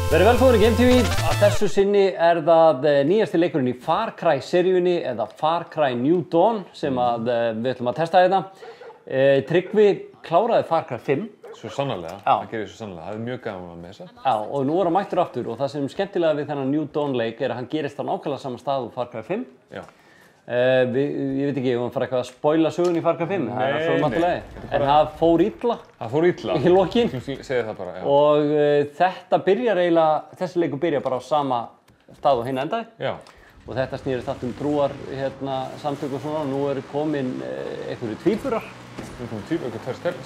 Verið velkomin í Game TV. Að þessu sinni það nýjasti leikurinn í Far Cry seríunni eða Far Cry New Dawn sem við ætlum að testa þetta. Tryggvi kláraði Far Cry 5. Svo sannarlega, það gerir svo sannarlega. Það með þessa. Já, og nú hann mættur aftur og það sem skemmtilega við þennan New Dawn leik að hann gerist á nákvæmlega sama stað úr Far Cry 5. Já. Ég veit ekki, við fara eitthvað að spoila sögun í Far Cry 5. Það svo náttúrulega. En það fór illa. Það fór illa. Í lokin. Segði það bara, já. Og þetta byrjar eiginlega, þessi leikur byrjar bara á sama stað og hinn endaði. Já. Og þetta snýrist allt trúar samtök og svona. Nú eru komin einhverju tvíburar.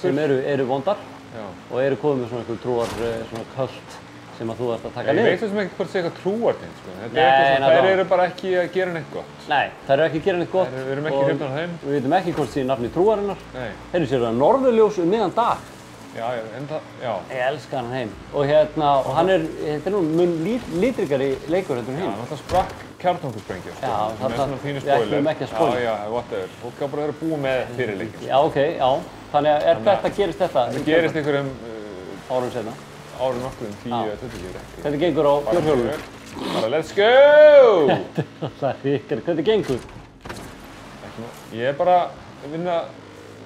Sem eru vondar. Já. Og eru komin með svona einhverju trúar, svona köld. Sem að þú ert að taka niður. Ég veit þessum ekki hvort það sé eitthvað trúartengt, sko. Þær eru bara ekki að gera neitt gott. Nei, þær eru ekki að gera neitt gott. Við erum ekki hrifnar af þeim. Við veitum ekki hvort það sé nafni trúarinnar. Nei. Heyrðu sér það, norðurljós miðjan dag. Já, en það, já. Ég elska hann heim. Og og hann þetta nú mun lítrikari leikur heldur en hinn. Já, hann sprakk kjarnorkusprengju, sko. Já, það við ætlum ekki að spoila. Já, whatever. Fólk á bara að vera búið með fyrir leikinn. Já, ok, já. Þannig að gerist þetta? Það gerist einhverjum árum seinna. Árum nokkuð 10-20 ekki. Hvernig gengur á fjórhjólum? Bara let's go! Það er ykkur. Hvernig gengur? Ég er bara að vinna,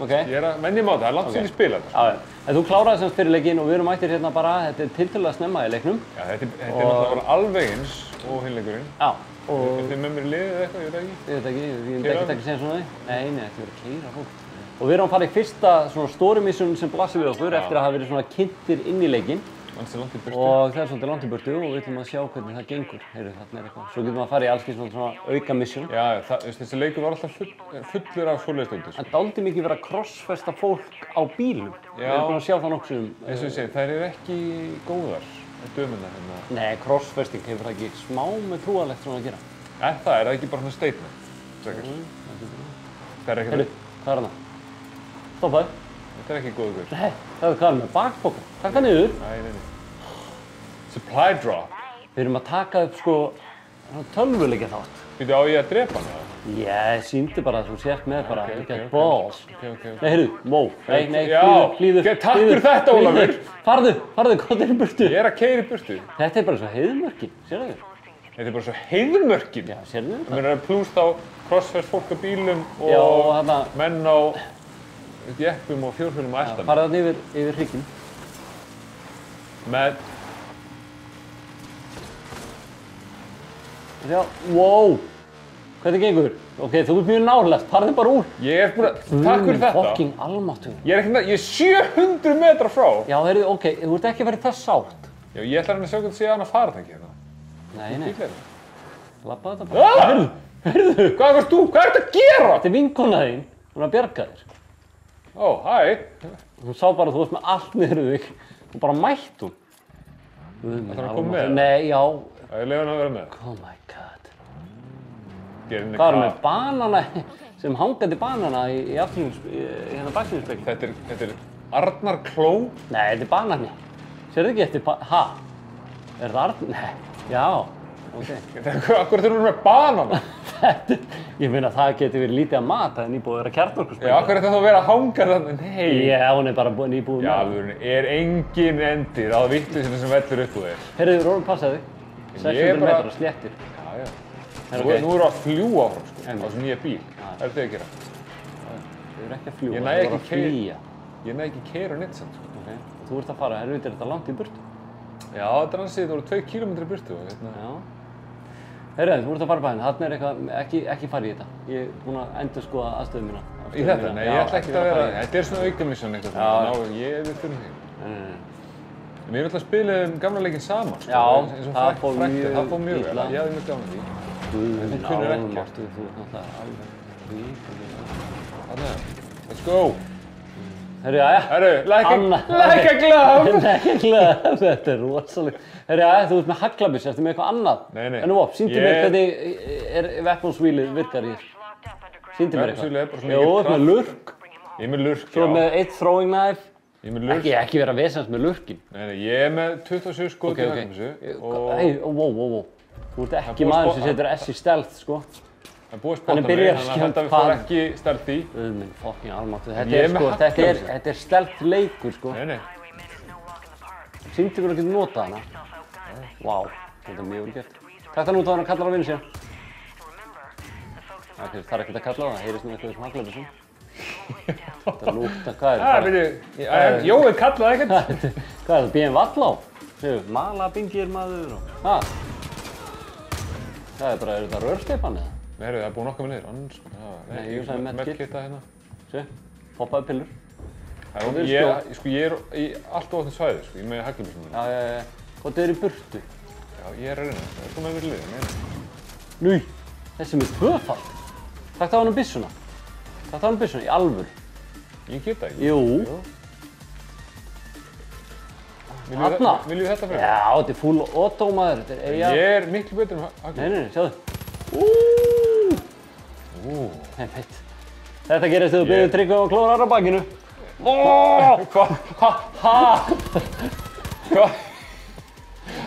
ég er að menja máta, það er langt síðan ég spila þetta. Já, en þú kláraði semst fyrir leikinn og við erum mættir hérna bara, þetta er tiltölulega snemma í leiknum. Já, þetta er náttúrulega bara alveg eins og hinn leikurinn. Já. Er þið með mér í liðið eða eitthvað, ég veit ekki? Ég veit ekki, ég myndi ekki segja svona því. Nei, ekki verið að keyra fólk. Og við erum að fara í fyrsta svona story mission sem blasir við okkur eftir að hafa verið svona kynntir inn í leikinn. Og það er svolítið langt í burtu og við ætlum að sjá hvernig það gengur. Heyrðu, þarna eitthvað. Svo getum við að fara í alls svona auka mission. Já, þessi leikur var alltaf fullur af svoleiðis dóti. En dálítið mikið verið að crossfesta fólk á bílum. Já. Við erum búin að sjá það nokkuð eins og ég segi, þær eru ekki góðar, dömurnar hérna. Nei, crossfesting hefur það ekki smá með trúarlegt svona að gera. Er það ekki bara svona statement? Það er Heyrðu, hvað er hana? Stoppaðu. Þetta er ekki góð gull. Nei, það er með bakpoka. Taka niður. Nei. Supply drop. Við erum að taka upp sko tölvuleikja þátt. Býtu á ég að drepa hana? Ég sýndi bara að þú sért með bara get balls. Ok. Nei, heyrðu, nei, hlýður. Takk fyrir þetta, Ólafur. Farðu, hvað er í burtu? Ég er að keyra í burtu. Þetta er bara svo heiðmörkin, sérðu þau? Þetta er bara svo heiðmörkin? Já, sérðu þau? Það er plús þá crossfest fólk á bílum og menn á jeppum og fjórhjólum á eldan. Farðu þarna yfir hrygginn. Með... Já, wow! Hvernig gengur? Ok, þú ert mjög nálægt, farðu bara úr. Ég er búin að... Takk fyrir þetta. Fucking almáttugur. Ég er 700 metra frá. Já, heyrðu, ok, þú ert ekki að vera þess sátt. Já, ég ætla að sjá hvernig sé hann að fara það ekki hérna. Nei. Labba þetta bara. Heyrðu! Hvað ert þú? Hvað ert að gera? Þetta er vinkona þín, hún er að bjarga þér. Ó, hæ. Hún sá bara að þú varst með allt niður þig og bara mætt hún. Það er að koma með? Nei, já. Það er leiðan að vera með. Oh my god. Hvað er með banana sem hangandi banana í hérna baksýnisspegli? Þetta er Arnar Kló? Nei, þetta er banani. Sérðu ekki eftir ha? Er það Arnar? Nei, já. Ok. Akkur þurfum við með banana? Ég meina það getur verið lítið að mata en nýbúið að vera kjarnorkusprengja. Já, akkur er þetta þá að vera að hanga þannig? Nei. Já, hún er bara nýbúið með. Já, er engin endir á vittlisinu sem vellur upp úr þér. Heyrðu, Róður, passaði. 600 metrar sléttir. Já. Nú erum við að fljúa áfram, sko, á þessu nýja bíl. Það er þau að gera. Þau eru ekki að fljúa, þau eru að flýja. Ég næ ekki keyra neitt samt, sko. Ok, og þú ert að fara, er þetta langt í burtu? Já, þetta er ansið, það voru 2 kilometrar í burtu. Já. Heyrðu, þú ert að fara bara hérna, þarna er eitthvað, ekki fara í þetta. Ég er búinn að endur skoða aðstöðu mína. Í þetta? Nei, ég ætla ekki að vera, þetta er svona aukamissjón eitthvað. Við þurfum hér. Við erum alltaf að spila gamla leikinn saman, sko. Já, það fór mjög vel. Ég hafði mjög gaman því. Þú kunnir ekki. Þú ert náttúrulega alveg Þannig, let's go. Herru, jæja. Herru, lækka glöf. Lækka glöf, þetta er rosalegt. Herru, jæja, þú ert með haglabys, ertu með eitthvað annað? Nei. En nú, sýndu mér hvernig weapons-wheelið virkar í þér. Sýndu mér eitthvað. Weapons-wheelið Já, þú ert með lurk. Ég er með lurk, já. Svo með 1 throwing knife. Ég er með lurk. Ekki vera vesens með lurkin. Nei, ég er með 27 skot í haglabyssu. Hey, wow. Þú ert ekki maður sem setur S í stealth, sko. Það er búið að spotta mig, þannig að þetta fór ekki stealth í. Minn fucking almáttugur. Þetta er stealth leikur, sko. Nei. Sýndu mér að geta notað hana. Vá, þetta mjög vel gert. Takk það nú þá hann kallar á vinnu síðan. Það er ekkert að kalla á það, heyrist nú eitthvað sem haglabissum. Þetta lúkta, hvað er það? Jói kallaði ekkert. Hvað er það, BM Vallá? Malabingir maður og... Það er bara, er þetta rörsteipan eða? Nei, það er búinn okkar með niður, annars sko. Nei, ég sagði medkitta hérna. Sjö, poppaði pillur. Ég er í allt ofnum svæði, sko, ég með haglabissum. Já. Og þetta er í burtu. Já, ég er að reyna þetta, það er komið yfir liðið, Nú, þessi með tvöfald. Takk það á hann byssuna. Takk það á hann byssuna, í alvöru. Ég get það ekki. Jú. Þarna? Viljum við þetta fyrir? Já, þetta er full auto maður. Ég er miklu betur en haglabissum. Nei, sjáðu. Einmitt. Þetta gerist þegar þú byrðir Tryggva og klórar á bakinu. Hvað?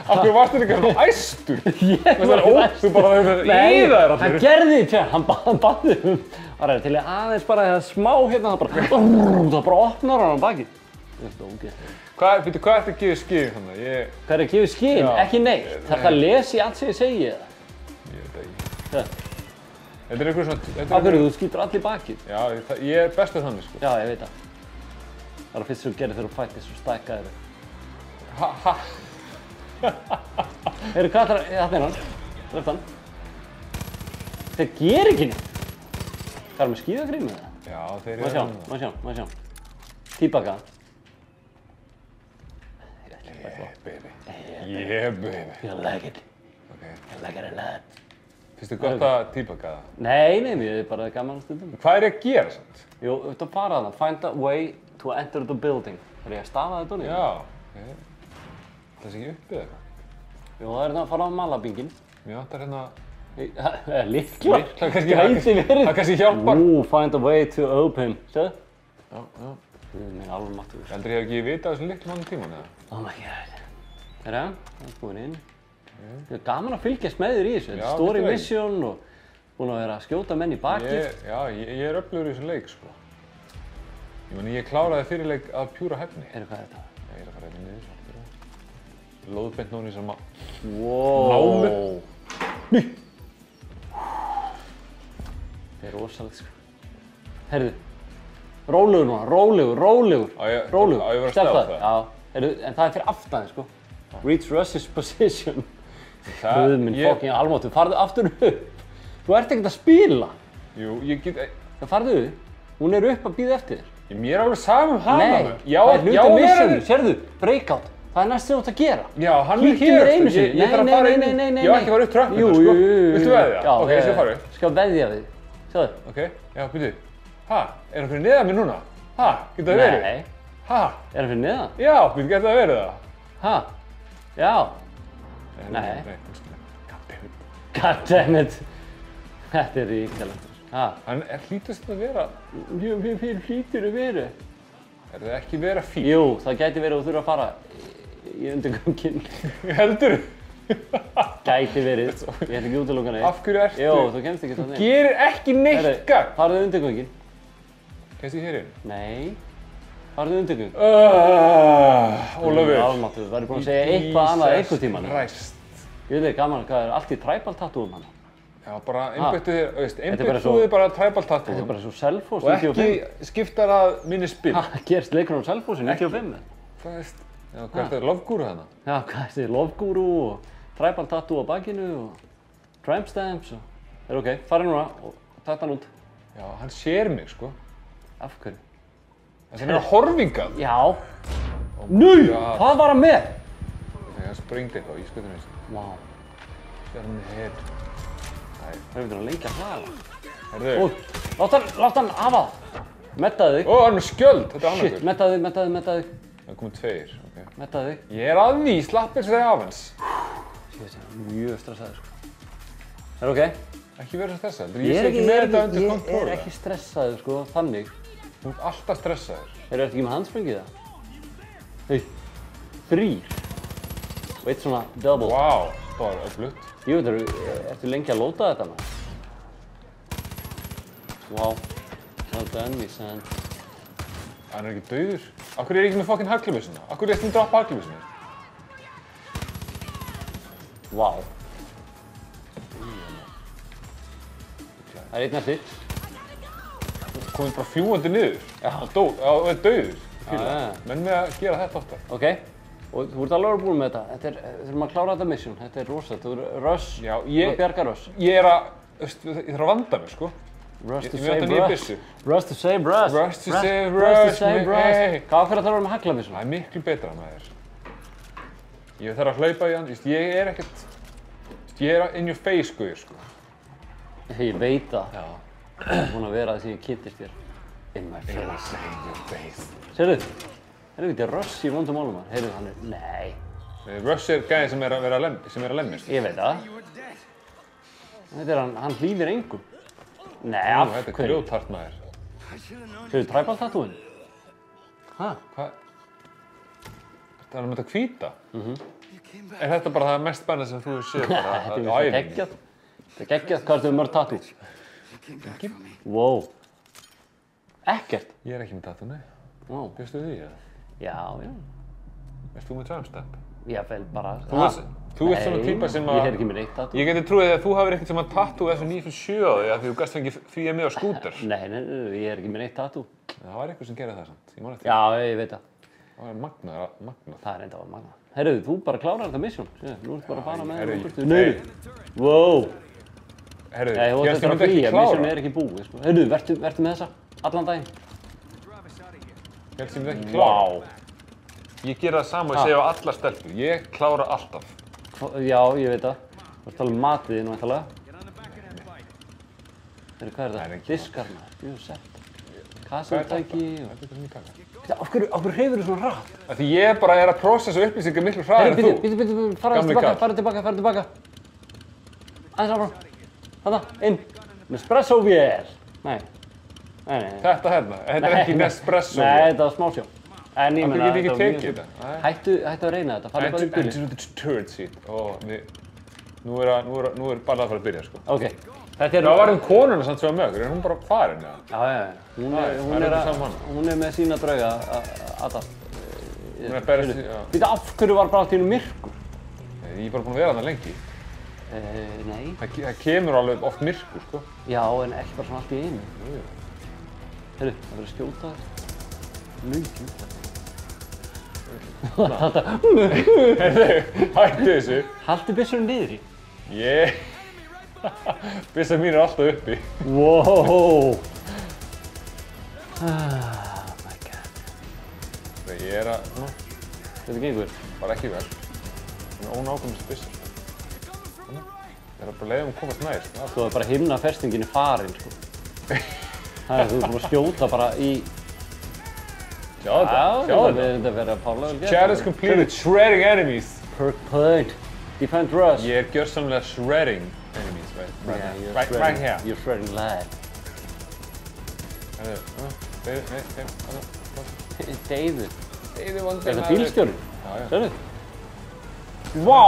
Af hverju varstu líka svona æstur? Ég var ekki æstur. Þú bara í það allir. Hann gerði því, hann baði Það er til aðeins bara það smá hérna, það bara opnar hann á bakið. Þetta er ógeðslegt. Hvað ertu að gefa skýring þannig? Hvað er að gefa skýring? Ekki neitt. Það er að lesa í allt sem ég segi það. Ég veit ekki. Þetta er einhver svona... Af hverju, þú skýtur allir í bakið. Já, ég er bestur þannig, sko. Já, ég veit það. Það er fyrst sem þú gerir þegar þú fættist og stækkaðir þig. Heyrðu, hvað ætlar að... Þarna er hann. Löft hann. Þeir gera ekki neitt. Það er með skíðagrín með það. Já, þeir eru... Má sjá. Tíbaka. Yeah, baby. You like it. Okay. You like it a lot. Finnst þið gott að tíbaka það? Nei, mér er bara gaman að stundum. Hvað er ég að gera samt? Jú, þú ert að fara þarna. Find a way to enter the building. Það er ég að stafa þetta úr. Já. Það sé ekki uppið eitthvað. Jú, það er þetta að fara á malabingin. Mér vantar hérna... Líkla. Það kannski hjálpar. Find a way to open. Sjáðu? Já. Mér er alveg máttur. Heldur ég ekki vita á þessum litlum annan tíman, eða? Oh my god. Það er komin inn. Það er gaman að fylgjast með þér í þessu. Þetta er story mission og búin að vera að skjóta menn í bakið. Já, ég er öflugur í þessum leik, sko. Ég kláraði fyrirleik af pjúra hefni. Hvað er þetta? Ég er að fara hérna niður, svolítið. Lóðbeint nóni sem að... Wow. Námu! Það er rosalegt, sko. Heyrðu. Rólegur núna, rólegur. Á ég vera að sleppa það? Já. Heyrðu, en það er fyrir aftan, sko. Reach Russ's position. Guð minn fokking almáttugur, farðu aftur upp. Þú ert ekkert að spila. Jú, ég get... Það farðu upp. Hún er upp að bíða eftir þér. Mér er alveg saman hana. Nei, það er hluti af missioninu. Sérðu, breakout. Það er næst sem þú ert að gera. Já, hann er gerð. Ég þarf að fara inn. Nei. Ég var ekki að fara upp tröppuna, sko. Viltu veðja? Já, ok, ég skal fara upp. Skal veðja við. Sjáðu. Ok, já, byrju. Ha, er hann fyrir neðan mér núna? Ha, getur það verið? Nei. Ha? Er hann fyrir neðan? Já, getur það verið það? Ha? Já. Nei. Goddammit. Þetta er ríkalegt. Ha? Hann hlýtast að vera... Mjög hlýtur að vera. Er það ekki vera fín? Jú, það gæti verið að þú þurfa að fara í undirgöngin. Heldurðu? Gæti verið. Ég ætla ekki útiloka neitt. Af hverju ertu? Jú, þú kemst ekki þannig. Þú gerir ekki neitt gagn. Farðu undirgöngin. Kemst ég hér inn? Nei. Farðu undirgöngin. Ólafur. Almáttugur, þú væri búinn að segja eitthvað annað einhvern tímann. Christ. Ég veit ekki gaman hvað er allt í tribal tattooum hana. Já, bara einbeittu þér, einbeittu þig bara tribal tattoo. Þetta er bara svo Selfoss 95. Og ekki skiptar að minni spil. Það gerst leikurinn á Selfossi 95. Hvað veist? Já, hvað er þetta? Love Guru þarna? Já, hvað er þetta? Love Guru og tribal tattoo á bakinu og tramp stamps og... Það er ok, farið núna og takk hann út. Já, hann sér mig, sko. Af hverju? Þess að hann er að horfingað. Já. Nei! Hvað var hann með? Ok, hann springdi eitthvað í skutunum. Vá. Sér hann hér. Það er að lengja hlaða. Herðu. Látt hann hafa það. Mettaðu þig. Ó, hann er með skjöld. Þetta er annarkur. Shit, mettaðu þig. Það komið tveir, ok. Mettaðu þig. Ég er að því, slappir sig af hans. Shit, ég er mjög stressaður, sko. Það er ok. Ekki vera stressaður. Ég sé ekki með þetta undir kontróla. Ég er ekki stressaður, sko, þannig. Þú ert alltaf stressaður. Ertu ekki með handspringið það? Hei, 3. Og eitt svona double. Vá, það var öflugt. Jú, ertu lengi að lóta þetta maður? Vá, well done, me son. Hann er ekki dauður. Akkur er ég ekki með fucking haglabissuna? Akkur er ég að droppa haglabissuna? Vá. Það er einn eftir. Komið bara fljúandi niður. Og er dauður. Menn með að gera þetta ofta. Ok. Og þú ert alveg búin með þetta. Við þurfum að klára þetta mission. Þetta er rosalegt. Þú er Russ. Já, ég bjarga Russ. Ég þarf að vanda mig, sko. Russ to save Russ. Russ to save Russ. Russ to save Russ. Hvað fyrir að það vera með haglamission? Það er miklu betra en það er. Ég þarf að hlaupa í hann. Ég er ekkert... Ég er in your face, guður, sko. Ég veit það. Já. Það er búin að vera það sem ég kynntist þér. In my face. Sérðu? Það er ekki Russ í vondum málum hann. Heyrðu, hann er... Nei. Russ er gæði sem er að lemmist. Ég veit það. Þetta er hann hlýðir engum. Nei, af hverju? Þetta er grjóthart maður. Sérðu, tribal tattooin? Hæ? Hvað? Það er þetta hvíta? Er þetta bara það mest spennandi sem þú séð bara á æfingu? Geggjað. Þetta er geggjað. Hvað ertu með mörg tattoo? Wow. Ekkert? Ég er ekki með tattoo, nei. Wow. Bjóstu því, eða? Já, já. Erst þú með tramstep? Já, vel bara... Þú ert svona týpa sem að... Ég er ekki með neitt tattoo. Ég geti trúið að þú hafir ekkert sem að tattoo F957 á þig af því þú gast fengið því að með á skúter. Nei, ég er ekki með neitt tattoo. Það var eitthvað sem gerði það samt. Ég man eftir. Já, ég veit það. Það var magnað. Það er enda að magnað. Herru, þú bara klárar þetta mission. Nú ertu bara að fara með það. Nei. Wow. Herru, ég ætti að flýja. Mission er ekki búið, sko. Herru, vertu með þessa allan daginn. Ég held sem ég ekki klára. Ég gera það sama og segja á alla stelpur. Ég klára alltaf. Já, ég veit það. Þú ert að tala um matið þín væntanlega. Herru, hvað er það? Diskar maður. Jú, sett. Kassetæki og... Af hverju hreyfir þú svona hratt? Því ég bara er að prósessa upplýsingar miklu hraðar en þú. Bíddu, fara tilbaka. Aðeins áfram. Þarna, inn. Nespresso-vél. Nei. Þetta hérna, þetta er ekki Nespresso-vél. Nei, þetta var smásjó. En ég meina, þetta var mjög... Hættu að reyna þetta, farðu bara í bílinn. Enter the turret seat. Nú er bara að fara að byrja, sko. Ok. Það var konuna samt sem var með okkur, en hún bara farin, já. Já. Hún er með sína drauga að það. Hún er berist í, já. Býta, af hverju var bara allt í einu myrkur? Ég er bara búinn að vera þarna lengi. Nei. Það kemur alveg oft myrkur, sko. Já, en ekki bara svona allt í einu. Heyrðu, það verður að skjóta þér. Nautjum. Heyrðu, hættu þessu. Haltu byssunum niður í. Byssan mín er alltaf uppi. Wow. Oh my god. Ég er að... Þetta gengur? Bara ekki vel. Það er ónákvæmst byssa. Ég er bara leiðum að komast nær. Þú er bara himnafestingin farin, sko. Þú er búin að skjóta bara í... Sjáðu þetta. Þetta verður að fárlega vel gert. Chat is completed. Shredding enemies. Perk point. Defend Russ. Ég er gjörsamlega shredding enemies, right here. You're shredding live. David. Er það bílstjórinn? Já. Sérðu? Vá!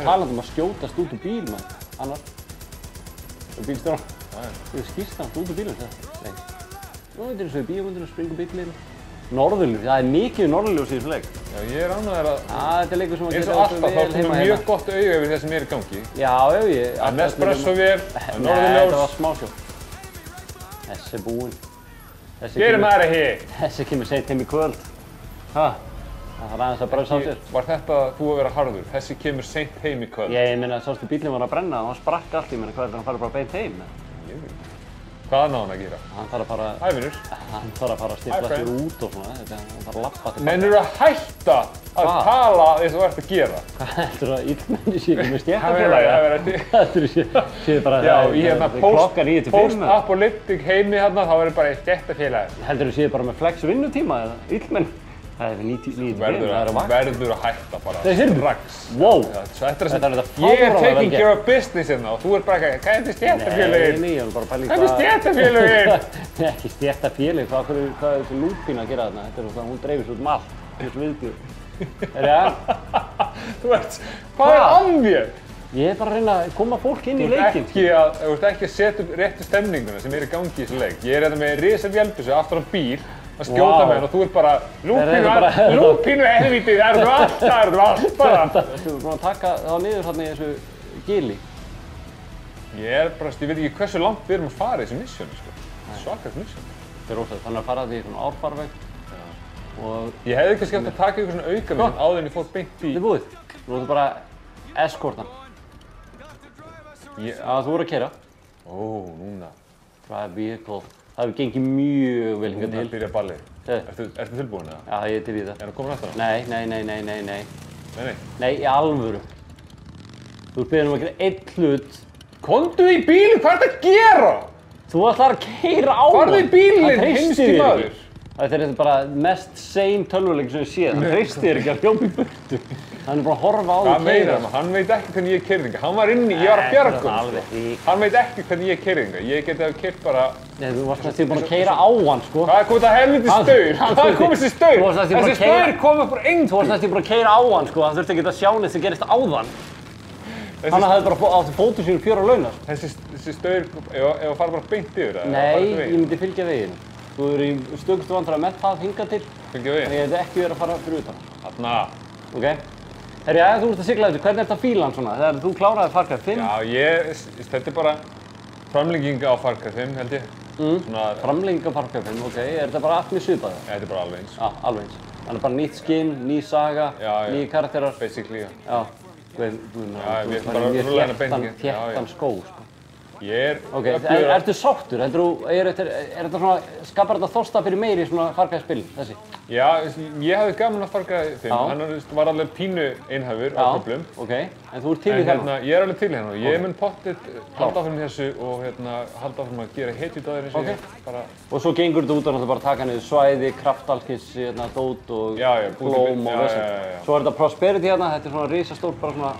Talandi um að skjótast út úr bíl, mann. Annar. Bílstjórinn. Ég skýrst hann út úr bílum, það. Nei. Nú er þetta eins og í bíómyndinu, springur bílinn. Norðurljós, það er mikið norðurljós í þessu leik. Já, ég er ánægður að... Þetta er leikur sem að geta alltaf vel heima. Eins og alltaf, þá komum mjög gott auga yfir það sem er í gangi. Já, ég... Nespresso-vél, norðurljós. Nei, þetta var smásjó. Þessi er búinn. Gerum það hér! Þessi kemur seint heim í kvöld. Það þarf aðeins að brauðs á sér. Var þetta þú að vera harður? Þessi kemur seint heim í kvöld. Ég meina, sástu bílinn var að brenna og hann sprakk allt. Ég meina, hvað er það? Hann farið bara beint heim? Hvað náði hann að gera? Hann þarf að fara... Hæ, vinur. Hann þarf að fara að stilla sér út og svona. Hann þarf að lappa tilbaka. Mennur að hætta að tala eins og þú ert að gera? Hvað heldur að illmenni sé ekki með stéttafélaga? Það bara... Já, í hérna post-apolyptic heimi hérna, þá er bara stéttafélaga. Heldur þú sé bara með flex vinnutíma eða illmenni? Það er 95, það er að vakna. Verður að hætta bara strax. Wow! Ég er taking care of business hérna og þú er bara ekki, hvað er þetta stéttafélagin? Nei, ég er bara að pæla í hvað... Hvað er stéttafélagin? Ekki stéttafélagin, hvað er þessi lúpín að gera þarna? Þetta er svona, hún dreifir svo út allt, þessu viðbjörn. Er það? Þú ert, hvað er að mér? Ég er bara að reyna að koma fólk inn í leikinn. Þú ert ekki að setja upp réttu stemninguna sem er í gangi í þessu leik. Ég er hérna með risa vélbyssu aftur á bíl. að skjóta með hann og þú ert bara lúpínu helvítið, það eru allt bara. Þú ert búin að taka þá niður þarna í þessu gili. Ég veit ekki hversu langt við erum að fara í þessu missjónu, sko. Svakast missjón. Þetta er ósætt, þannig að fara því í svona árfarveg. Ég hefði kannski átt að taka ykkur svona aukamissjón áður en ég fór beint í... Þetta er búið. Nú ertu bara eskortan. Þú voru að keyra. Núna. Drive vehicle. Það hefur gengið mjög vel hingað til. Núna byrja ballið. Ertu tilbúin eða? Já, ég er til í það. Er hann komin aftur á? Nei. Nei, í alvöru. Þú ert beðinn að gera einn hlut. Komdu í bílinn, hvað ertu að gera? Þú ætlar að keyra á hann. Farðu í bílinn, heimski maður. Þetta er bara mest sane tölvuleik sem ég séð. Hann treystir þér ekki að hljópa í burtu. Hann er bara að horfa á því að keyra. Hann veit ekki hvernig ég keyrði hingað. Hann var inni, ég var að bjarga honum. Hann veit ekki hvernig ég keyrði hingað. Ég geti að keyrt bara... Nei, þú varst næstum búinn að keyra á hann, sko. Hvað er komið það helviti staur? Hvað er komið þessi staur? Þessi staur kom upp úr engu. Þú varst næstum búinn að keyra á hann, sko. Það þurfti ekki að sjá neitt sem gerist áðan. Hann hafði bara átti fótum sínum 4 á launa. Þessi staur, ef að fara bara beint yfir það? Nei, ég myndi fylgja veginn. Þú eru í stökustu vandræði með það hingað til. Fylgja veginn? Ég hefði ekki verið að fara fyrir utan. Þarna. Ok. Herri, þú ert að sigla þessu. Hvernig er þetta fílan svona? Þegar þú kláraði Far Cry 5? Já, þetta er bara framlenging á Far Cry 5, held ég. Framlenging á Far Cry 5, ok. Er þetta bara allt mjög svipað? Þetta er bara alveg eins. Já, alveg eins. Þannig bara nýtt skinn, ný saga, nýjir karakterar. Basically, já. Já. Við erum bara rúlega beiningin. Þéttan skó, sko. Ég er... Ok, ertu sáttur? Er þetta svona, skapar þetta þorsta fyrir meiri svona Far Cry spil, þessi? Já, ég hafði gaman að Far Cry 5. Hann var alveg pínu einhæfur á köflum. Ok, en þú ert til í þennan? Ég er alveg til í hennar og ég mun pottþétt halda áfram í þessu og halda áfram að gera hetjudaðir eins og ég bara... Og svo gengur þetta út og náttúrulega bara taka niður svæði, kraftalkins, dót og blóm og þessu. Svo er þetta Prosperity hérna, þetta er svona risastórt bara svona,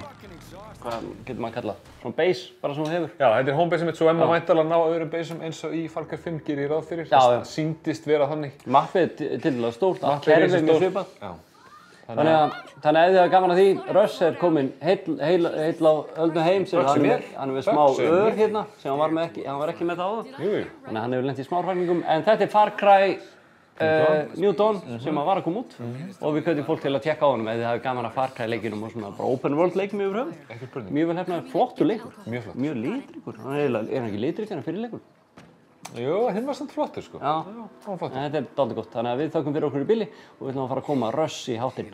hvað getur maður að kalla? Svona base, bara sem þú hefur. Já, þetta er homebase mitt, svo maður væntanlega ná öðrum baseum eins og í Far Cry 5 gerir ég ráð fyrir. Það sýndist vera þannig. Mappið er til dæla stórt, kerfið mjög svipað. Þannig að ef þið hafa gaman að því, Russ er kominn heill á öldnu heim sem hann er með smá ör hérna, sem hann var ekki með það áðan. Þannig að hann hefur lent í smárfækningum, en þetta er Far Cry New Dawn sem var að koma út og við hvetjum fólk til að tjekka á honum ef þið hafi gaman að Far Cry leikinum og svona bara open world leikum yfir höfuð. Mjög vel hefnaður, flottur leikur. Mjög flott. Mjög litríkur. Er hann ekki litríkur en fyrir leikur? Jú, hinn var samt flottur sko. Já, þetta er dálítið gott. Þannig að við þökkum fyrir okkur í bili og við ætlum að fara að koma Russ í háttinn.